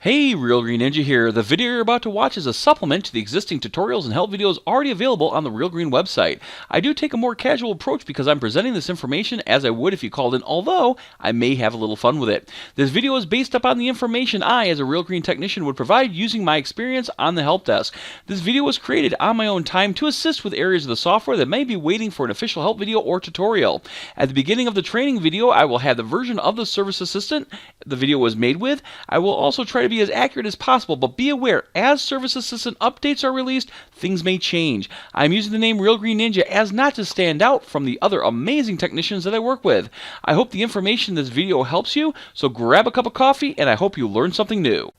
Hey, Real Green Ninja here. The video you're about to watch is a supplement to the existing tutorials and help videos already available on the Real Green website. I do take a more casual approach because I'm presenting this information as I would if you called in, although I may have a little fun with it. This video is based upon the information I, as a Real Green technician, would provide using my experience on the help desk. This video was created on my own time to assist with areas of the software that may be waiting for an official help video or tutorial. At the beginning of the training video, I will have the version of the Service Assistant the video was made with. I will also try to be as accurate as possible, but be aware, as Service Assistant updates are released, things may change. I'm using the name Real Green Ninja as not to stand out from the other amazing technicians that I work with. I hope the information in this video helps you, so grab a cup of coffee and I hope you learn something new.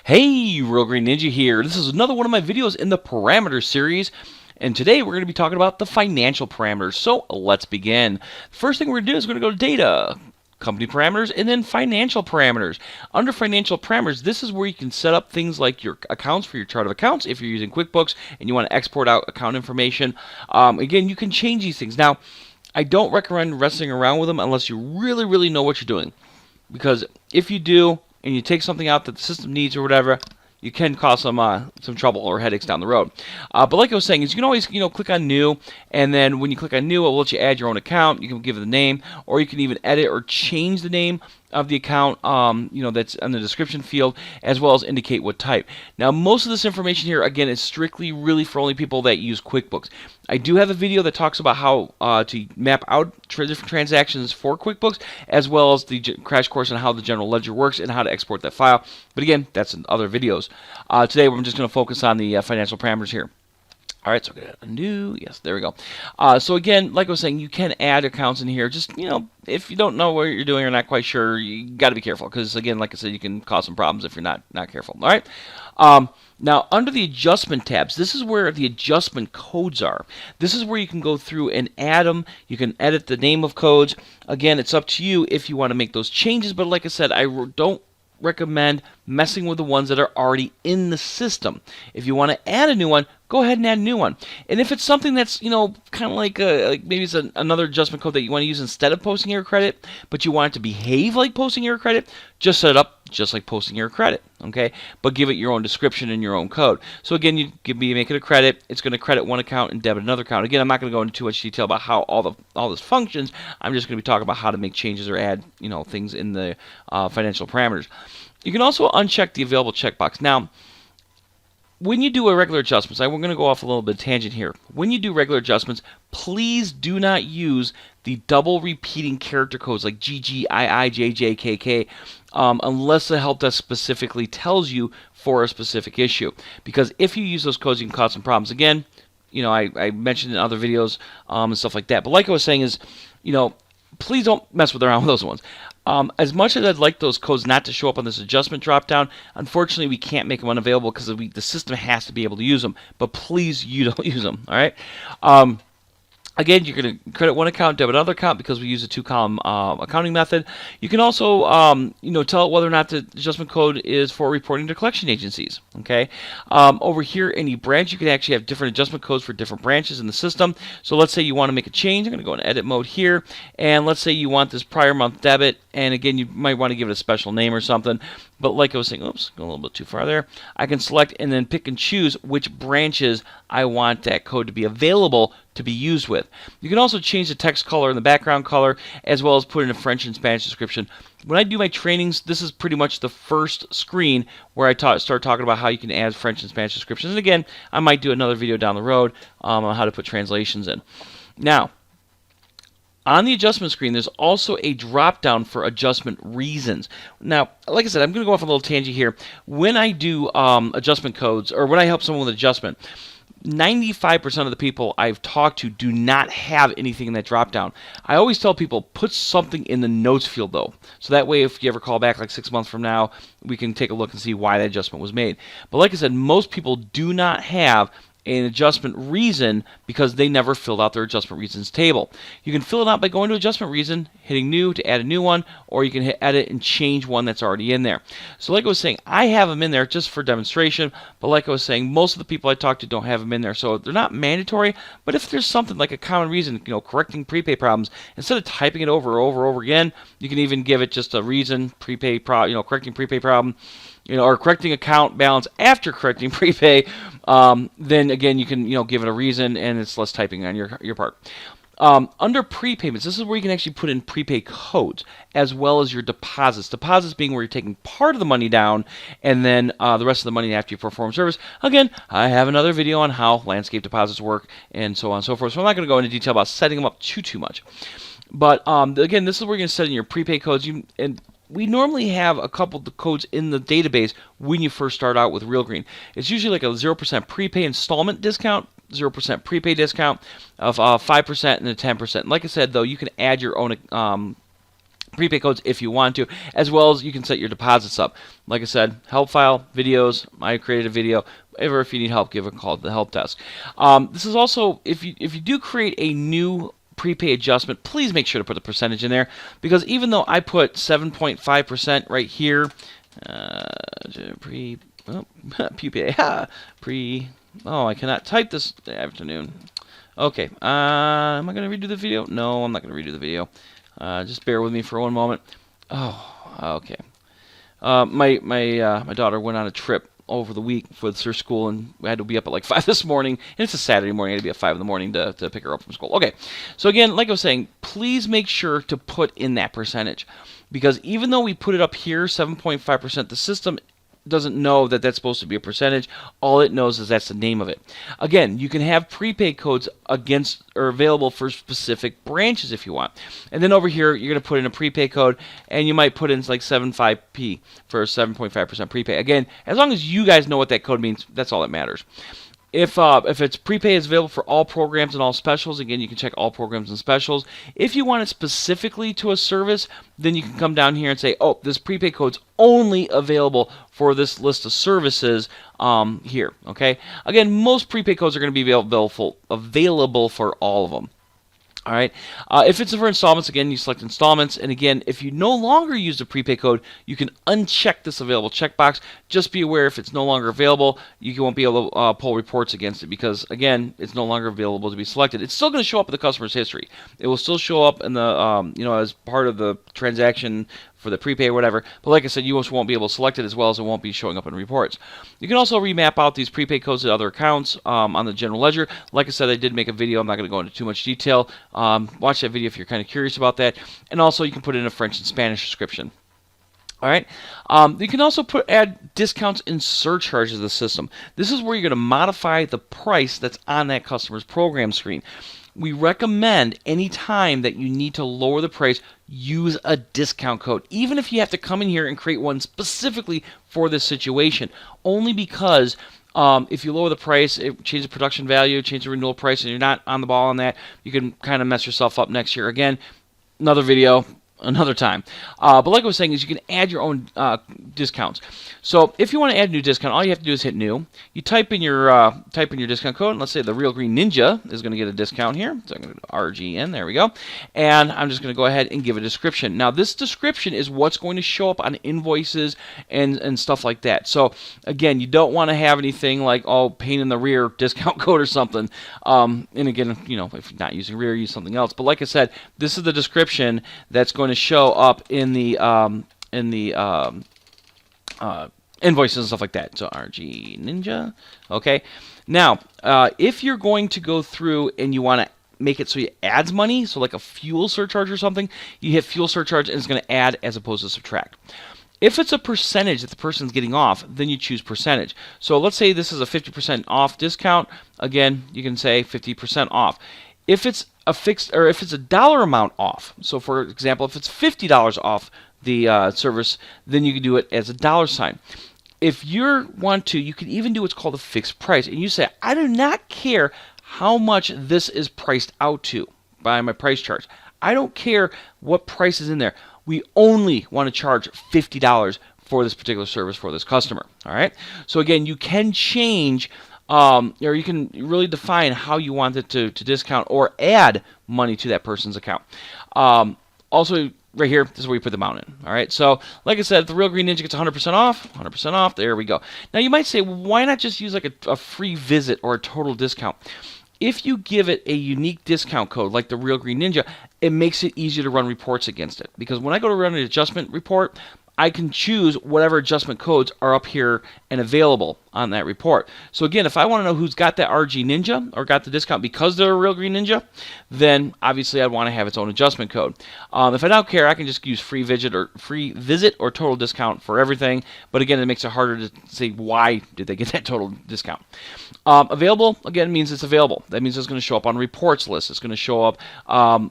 Hey, Real Green Ninja here. This is another one of my videos in the parameters series. And today we're going to be talking about the financial parameters. So let's begin. First thing we're going to do is we're going to go to Data, Company Parameters, and then Financial Parameters. Under Financial Parameters, this is where you can set up things like your accounts for your chart of accounts if you're using QuickBooks and you want to export out account information. Again, you can change these things. Now, I don't recommend messing around with them unless you really know what you're doing. Because if you do, and you take something out that the system needs or whatever, you can cause some trouble or headaches down the road. But like I was saying, is you can always click on New, and then when you click on New, it will let you add your own account. You can give it the name, or you can even edit or change the name of the account, that's in the description field, as well as indicate what type. Now, most of this information here, again, is strictly really for only people that use QuickBooks. I do have a video that talks about how to map out different transactions for QuickBooks, as well as the crash course on how the general ledger works and how to export that file. But again, that's in other videos. Today, we're just going to focus on the financial parameters here. All right, so we're going to undo. Yes, there we go. So again, like I was saying, you can add accounts in here. Just, if you don't know what you're doing or not quite sure, you got to be careful because, again, like I said, you can cause some problems if you're not careful. All right. Now, under the adjustment tabs, this is where the adjustment codes are. This is where you can go through and add them. You can edit the name of codes. Again, it's up to you if you want to make those changes. But like I said, I don't recommend messing with the ones that are already in the system. If you want to add a new one, go ahead and add a new one. And if it's something that's, kind of like maybe it's another adjustment code that you want to use instead of posting error credit, but you want it to behave like posting error credit, just set it up just like posting error credit, okay? But give it your own description and your own code. So again, you make it a credit. It's going to credit one account and debit another account. Again, I'm not going to go into too much detail about how all this functions. I'm just going to be talking about how to make changes or add, things in the financial parameters. You can also uncheck the available checkbox. Now, when you do a regular adjustments, we're going to go off a little bit of tangent here. When you do regular adjustments, please do not use the double repeating character codes like GG, II, JJ, KK, unless the help desk specifically tells you for a specific issue. Because if you use those codes, you can cause some problems. Again, I mentioned in other videos and stuff like that. But like I was saying is, please don't mess around with those ones. As much as I'd like those codes not to show up on this adjustment dropdown, unfortunately we can't make them unavailable because the system has to be able to use them. But please, you don't use them. All right. Again, you're going to credit one account, debit another account because we use a two-column accounting method. You can also, tell it whether or not the adjustment code is for reporting to collection agencies. Okay. Over here, any branch, you can actually have different adjustment codes for different branches in the system. So let's say you want to make a change. I'm going to go in edit mode here, and let's say you want this prior month debit. And again, you might want to give it a special name or something. But like I was saying, oops, going a little bit too far there. I can select and then pick and choose which branches I want that code to be available to be used with. You can also change the text color and the background color, as well as put in a French and Spanish description. When I do my trainings, this is pretty much the first screen where I start talking about how you can add French and Spanish descriptions. And again, I might do another video down the road on how to put translations in. Now, on the adjustment screen, there's also a drop-down for adjustment reasons. Now, like I said, I'm going to go off a little tangent here. When I do adjustment codes, or when I help someone with adjustment, 95% of the people I've talked to do not have anything in that drop-down. I always tell people, put something in the notes field, though. So that way, if you ever call back like 6 months from now, we can take a look and see why that adjustment was made. But like I said, most people do not have an adjustment reason because they never filled out their adjustment reasons table. You can fill it out by going to adjustment reason, hitting new to add a new one, or you can hit edit and change one that's already in there. So like I was saying, I have them in there just for demonstration, but like I was saying, most of the people I talk to don't have them in there, so they're not mandatory. But if there's something like a common reason, correcting prepay problems, instead of typing it over again, you can even give it just a reason, correcting prepay problem. or correcting account balance after correcting prepay, then again you can give it a reason, and it's less typing on your part. Under prepayments, this is where you can actually put in prepay codes as well as your deposits. Deposits being where you're taking part of the money down and then the rest of the money after you perform service. Again, I have another video on how landscape deposits work and so on and so forth, so I'm not going to go into detail about setting them up too much. But again, this is where you're going to set in your prepay codes. And we normally have a couple of the codes in the database when you first start out with Realgreen. It's usually like a 0% prepay installment discount, 0% prepay discount of 5% and a 10%. Like I said, though, you can add your own prepay codes if you want to, as well as you can set your deposits up. Like I said, help file, videos, I created a video. Ever if you need help, give a call to the help desk. This is also, if you do create a new prepay adjustment, please make sure to put the percentage in there, because even though I put 7.5% right here, I cannot type this afternoon. Okay, am I going to redo the video? No, I'm not going to redo the video. Just bear with me for one moment. Oh, okay. My daughter went on a trip over the week with her school, and we had to be up at like 5 this morning, and it's a Saturday morning. I had to be at 5 in the morning to pick her up from school. Okay, so again, like I was saying, please make sure to put in that percentage, because even though we put it up here, 7.5%, the system doesn't know that that's supposed to be a percentage. All it knows is that's the name of it. Again, you can have prepaid codes against or available for specific branches if you want. And then over here, you're going to put in a prepaid code, and you might put in like 75p for 7.5% prepay. Again, as long as you guys know what that code means, that's all that matters. If it's prepay is available for all programs and all specials, again, you can check all programs and specials. If you want it specifically to a service, then you can come down here and say, oh, this prepay code's only available for this list of services here, okay? Again, most prepay codes are going to be available for all of them. All right. If it's for installments, again, you select installments. And again, if you no longer use the prepay code, you can uncheck this available checkbox. Just be aware if it's no longer available, you won't be able to pull reports against it because, again, it's no longer available to be selected. It's still going to show up in the customer's history. It will still show up in the, as part of the transaction for the prepay or whatever. But like I said, you also won't be able to select it as well as it won't be showing up in reports. You can also remap out these prepay codes to other accounts on the general ledger. Like I said, I did make a video. I'm not going to go into too much detail. Watch that video if you're kind of curious about that. And also, you can put in a French and Spanish description. All right. You can also add discounts and surcharges to the system. This is where you're going to modify the price that's on that customer's program screen. We recommend any time that you need to lower the price, use a discount code, even if you have to come in here and create one specifically for this situation. Only because if you lower the price, it changes the production value, changes the renewal price, and you're not on the ball on that, you can kind of mess yourself up next year. Again, another video, another time. But like I was saying, is you can add your own discounts. So if you want to add a new discount, all you have to do is hit new. You type in your discount code, and let's say the Real Green Ninja is going to get a discount here. So I'm going to do RGN, there we go. And I'm just going to go ahead and give a description. Now this description is what's going to show up on invoices and stuff like that. So again, you don't want to have anything like, oh, pain in the rear discount code or something. And again, if you're not using rear, use something else. But like I said, this is the description that's going to show up in the invoices and stuff like that. So RG Ninja. Okay. Now, if you're going to go through and you want to make it so it adds money, so like a fuel surcharge or something, you hit fuel surcharge and it's going to add as opposed to subtract. If it's a percentage that the person's getting off, then you choose percentage. So let's say this is a 50% off discount. Again, you can say 50% off. If it's a fixed, or if it's a dollar amount off, so for example, if it's $50 off the service, then you can do it as a dollar sign. If you want to, you can even do what's called a fixed price, and you say, I do not care how much this is priced out to by my price charts. I don't care what price is in there. We only want to charge $50 for this particular service for this customer. All right. So again, you can change. Or you can really define how you want it to discount or add money to that person's account. Also, right here, this is where you put the amount in. All right. So, like I said, if the Real Green Ninja gets 100% off, 100% off. There we go. Now, you might say, well, why not just use like a free visit or a total discount? If you give it a unique discount code like the Real Green Ninja, it makes it easier to run reports against it. Because when I go to run an adjustment report, I can choose whatever adjustment codes are up here and available on that report. So again, if I want to know who's got that RG Ninja or got the discount because they're a Real Green Ninja, then obviously I'd want to have its own adjustment code. If I don't care, I can just use free visit or total discount for everything. But again, it makes it harder to say why did they get that total discount. Available, again, means it's available. That means it's going to show up on reports list. It's going to show up,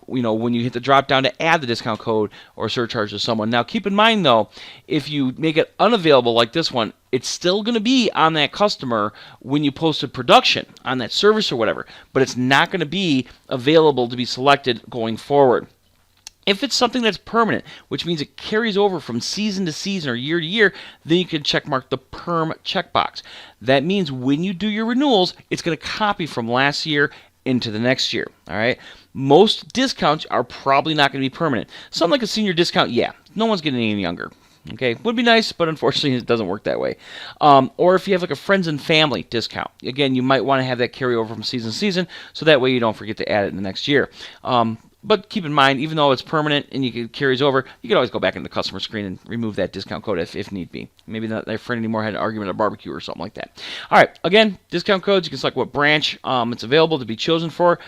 when you hit the drop down to add the discount code or surcharge to someone. Now, keep in mind, though, if you make it unavailable like this one, it's still going to be on that customer when you posted production on that service or whatever, but it's not going to be available to be selected going forward. If it's something that's permanent, which means it carries over from season to season or year to year, then you can check mark the perm checkbox. That means when you do your renewals, it's going to copy from last year into the next year. All right. Most discounts are probably not going to be permanent. Something like a senior discount, yeah, no one's getting any younger. Okay, would be nice, but unfortunately it doesn't work that way. Or if you have like a friends and family discount, again, you might want to have that carry over from season to season, so that way you don't forget to add it in the next year. But keep in mind, even though it's permanent and it carries over, you can always go back into the customer screen and remove that discount code if need be. Maybe not their friend anymore had an argument at a barbecue or something like that. All right, again, discount codes, you can select what branch it's available to be chosen for.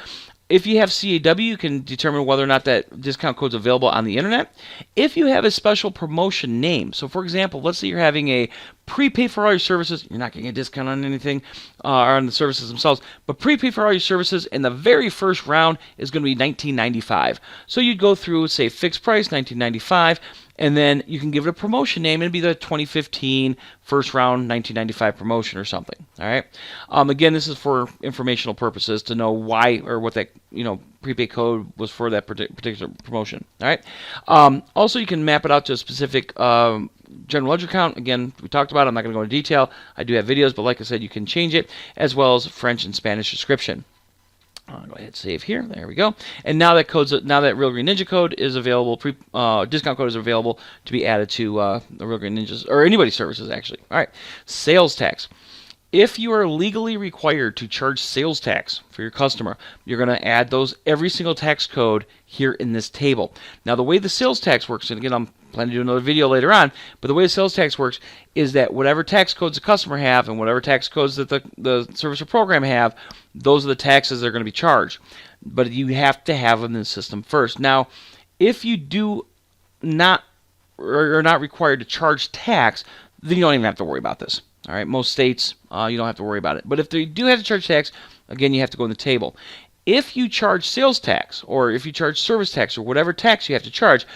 If you have CAW, you can determine whether or not that discount code is available on the internet. If you have a special promotion name, so for example, let's say you're having a prepay for all your services, you're not getting a discount on anything or on the services themselves, but prepay for all your services, and the very first round is going to be $19.95. So you'd go through, say, fixed price, $19.95, and then you can give it a promotion name, and it'd be the 2015 first round 1995 promotion or something. All right. Again, this is for informational purposes to know why or what that prepaid code was for that particular promotion. All right. Also, you can map it out to a specific general ledger account. Again, we talked about it. I'm not going to go into detail. I do have videos, but like I said, you can change it, as well as French and Spanish description. Go ahead and save here. There we go. And now that Real Green Ninja code is available, discount code is available to be added to the Real Green Ninjas or anybody's services actually. All right, sales tax. If you are legally required to charge sales tax for your customer, you're going to add every single tax code here in this table. Now, the way the sales tax works, and again, I'm planning to do another video later on, but the way the sales tax works is that whatever tax codes the customer have and whatever tax codes that the service or program have, those are the taxes they're going to be charged. But you have to have them in the system first. Now, if you do not or are not required to charge tax, then you don't even have to worry about this. All right, most states, you don't have to worry about it. But if they do have to charge tax, again, you have to go in the table. If you charge sales tax or if you charge service tax or whatever tax you have to charge,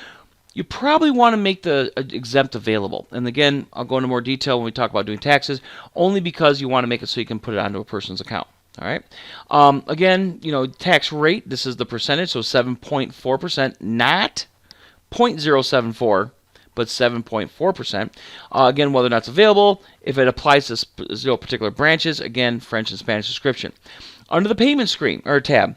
you probably want to make the exempt available. And again, I'll go into more detail when we talk about doing taxes, only because you want to make it so you can put it onto a person's account. All right. Again, tax rate, this is the percentage, so 7.4%, not 0.074. But 7.4%. Again, whether or not it's available, if it applies to particular branches, again, French and Spanish description. Under the payment screen or tab,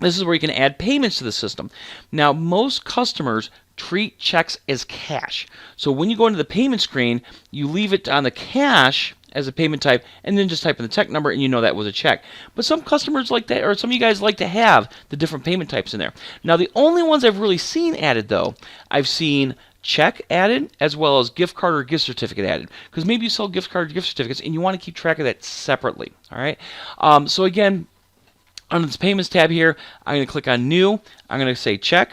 this is where you can add payments to the system. Now, most customers treat checks as cash. So when you go into the payment screen, you leave it on the cash as a payment type, and then just type in the check number, and you know that was a check. But some customers like that, or some of you guys like to have the different payment types in there. Now, the only ones I've really seen added, though, I've seen check added as well as gift card or gift certificate added, because maybe you sell gift card or gift certificates and you want to keep track of that separately. All right. So again, under this payments tab here, I'm going to click on new. I'm going to say check.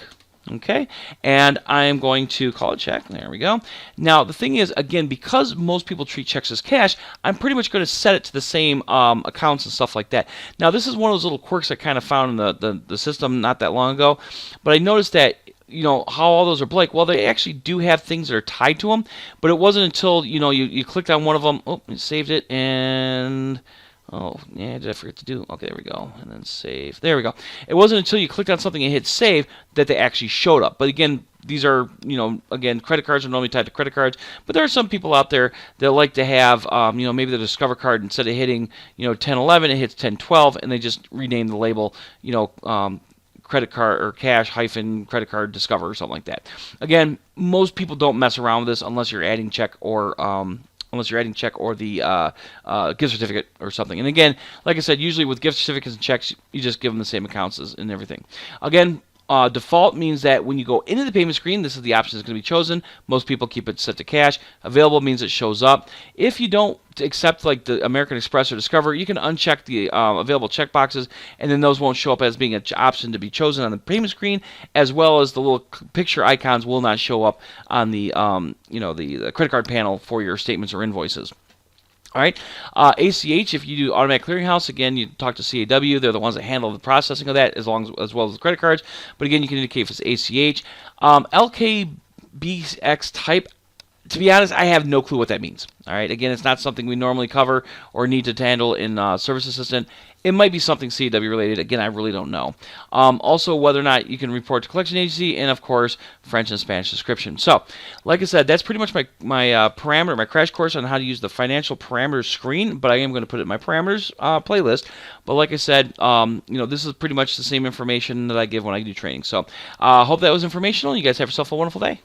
Okay, and I'm going to call it check. There we go. Now, the thing is, again, because most people treat checks as cash, I'm pretty much going to set it to the same accounts and stuff like that. Now, this is one of those little quirks I kind of found in the system not that long ago, but I noticed that how all those are blank. Well, they actually do have things that are tied to them, but it wasn't until you clicked on one of them. Oh, it saved it, and oh yeah, did I forget to do? Okay, there we go, and then save. There we go. It wasn't until you clicked on something and hit save that they actually showed up. But again, these are again, credit cards are normally tied to credit cards, but there are some people out there that like to have maybe the Discover card, instead of hitting 1011, it hits 1012, and they just rename the label credit card or cash hyphen credit card Discover or something like that. Again, most people don't mess around with this unless you're adding check or the gift certificate or something. And again, like I said, usually with gift certificates and checks, you just give them the same accounts and everything. Again, Default means that when you go into the payment screen, this is the option that's going to be chosen. Most people keep it set to cash. Available means it shows up. If you don't accept like the American Express or Discover, you can uncheck the available checkboxes, and then those won't show up as being an option to be chosen on the payment screen, as well as the little picture icons will not show up on the the credit card panel for your statements or invoices. All right, ACH, if you do automatic clearinghouse, again, you talk to CAW. They're the ones that handle the processing of that, as well as the credit cards. But again, you can indicate if it's ACH. LKBX type, to be honest, I have no clue what that means. All right, again, it's not something we normally cover or need to handle in Service Assistant. It might be something CAW related. Again, I really don't know. Also, whether or not you can report to collection agency, and of course, French and Spanish description. So, like I said, that's pretty much my parameter, my crash course on how to use the financial parameters screen. But I am going to put it in my parameters playlist. But like I said, this is pretty much the same information that I give when I do training. So, hope that was informational. You guys have yourself a wonderful day.